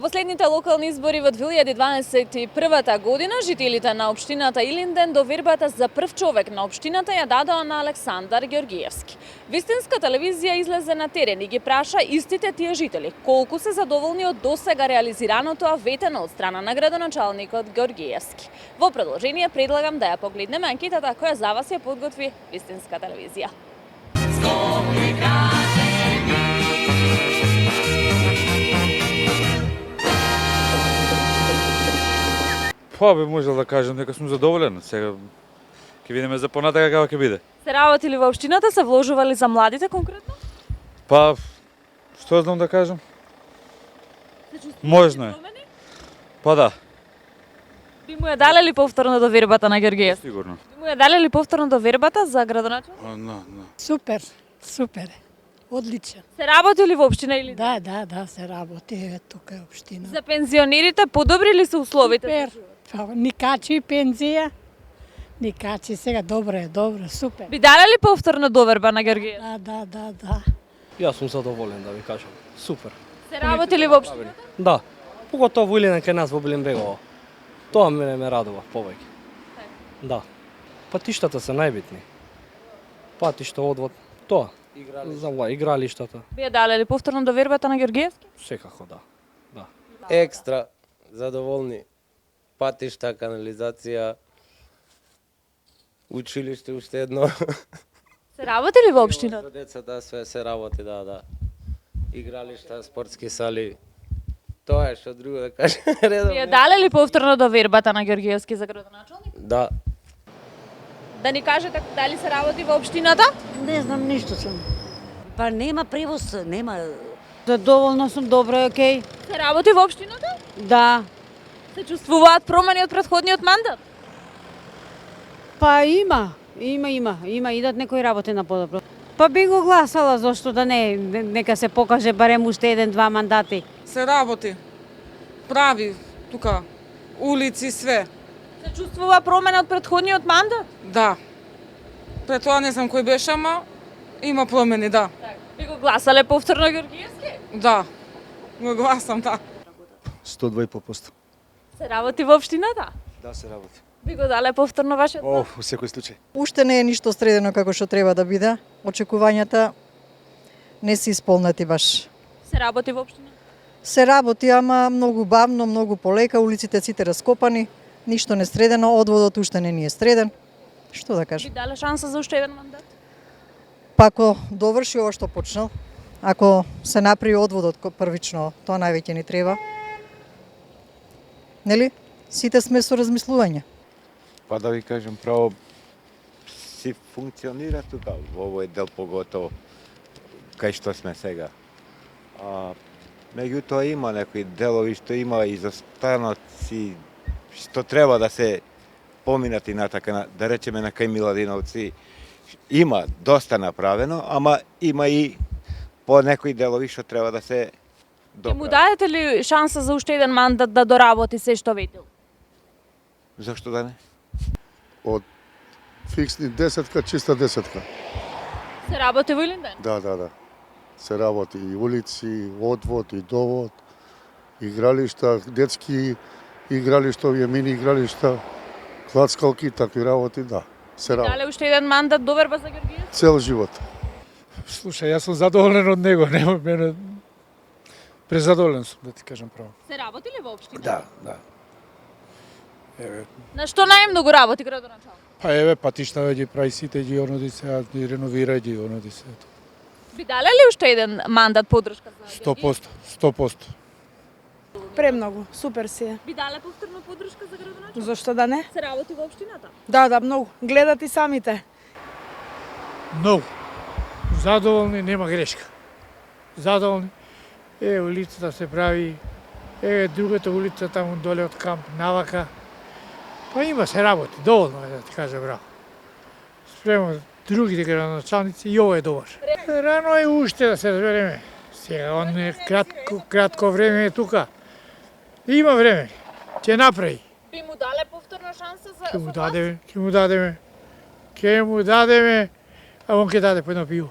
На последните локални избори во 2021 година жителите на општината Илинден довербата за прв човек на општината ја дадоа на Александар Ѓоргиевски. Вистинска телевизија излезе на терен и ги праша истите тие жители колку се задоволни од досега реализираното, а ветено од страна на градоначалникот Ѓоргиевски. Во продолжение предлагам да ја погледнеме анкетата која за вас ја подготви Вистинска телевизија. Па би можел да кажам дека сум задоволен. Сега ќе видиме за понатака како ќе биде. Се работили во општината, се вложували за младите конкретно? Па што знам да кажам? Можно е. Па да, Би му ја дале ли повторно довербата на Ѓоргиевски? сигурно. Би му ја дале ли повторно довербата за градоначалник? Супер, супер. Одличен. Се работили во општина или Да, се работи. Е, тука е општина. за пензионерите подобри ли се условите? Супер. Па, никачи пензија. Никачи сега добро, супер. Би дале ли повторно доверба на Ѓоргиевски? Да. Јас сум задоволен, да ви кажам. Супер. Се работили во општината? Да, поготово во Илинден кај нас во Белинбегово. Тоа мене ме радува повеќе. Да. Патиштата се најбитни. Патишта, одвод, тоа. Игралиштата. Би ја дале ли повторно довербата на Ѓоргиевски? Секако да. Да. Екстра задоволни. Патишта, канализација, училиште уште едно. Се работили во општината? За децата све се работи, да. Игралишта, спортски сали. Тоа е што друго да кажем. Би ја дале ли повторно довербата на Ѓоргиевски за градоначалник? Да. Да ни кажете дали се работи во општината? Не знам, ништо сум. Па нема превоз, нема. Задоволна сум, добро е, окей. Се работи во општината? Да. Се чувствуваат промени од претходниот мандат? Па има, идат некои работи на подобро. Па би го гласала, зошто да не, нека се покаже барем уште еден-два мандати. Се работи. Прави тука улици све. Се чувствува промена од претходниот мандат? Да. Пред тоа не знам кој беше, ама има промени, да. Би го гласале повторно Ѓоргиевски? Да. Го гласам, да. 102,5%. Се работи во општината? Да, се работи. Би го дале повторно вашиот глас? Во секој случај. Уште не е ништо средено како што треба да биде. Очекувањата не се исполнети баш. Се работи во општината? Се работи, ама многу бавно, многу полека, улиците сите раскопани, ништо не средено, одводот уште не ни е среден. Што да Би кажам? дале шанса за уште еден мандат? Па ако доврши ова што почнал, ако се направи одводот првично, тоа највеќе ни треба. Нели? Сите сме со размислување. Па да ви кажем право, си функционира тука, во овој дел поготово, кај што сме сега. Меѓутоа има некои делови што има изостаноци, што треба да се поминати натака, да речеме на кај Миладиновци. Има доста направено, ама има и по некои делови што треба да се Ќе му дадете ли шанса за уште еден мандат да доработи се што ветил? Зошто да не? Од фиксни десетка, чиста десетка. Се работи во Илинден? Да. Се работи и улици, одвод, и довод, игралишта, детски игралиштови, мини игралишта, клацкалки, такви работи, да. Се работи. Дале уште еден мандат доверба за Ѓоргиевски? Цел живот. Слушај, јас сум задоволен од него, нема мене. Презадоволен сум, да ти кажам право. Се работи ли во општината? Да. Еве, На што најмногу работи градоначалник? па еве патишта ги прави сите ги оноди се, ги реновира ги оноди се. Би дале ли уште еден мандат поддршка за 100%. Премногу, супер си е. Би дале повторно поддршка за градоначалник? Зошто да не? Се работи во општината? Да, многу. Гледат и самите. Многу. Задоволни, нема грешка. Задоволни. Улицата се прави, другата улица таму доле од камп, навака. Па има се работи, доволно е да ти кажа браво. Спремо другите градоначалници и ова е добар. Рано е уште да се разбереме. Сега он е кратко време е тука. Има време. Ќе направи. Би му дале повторно шанса за Ќе му дадеме. А он ќе даде по едно пиво.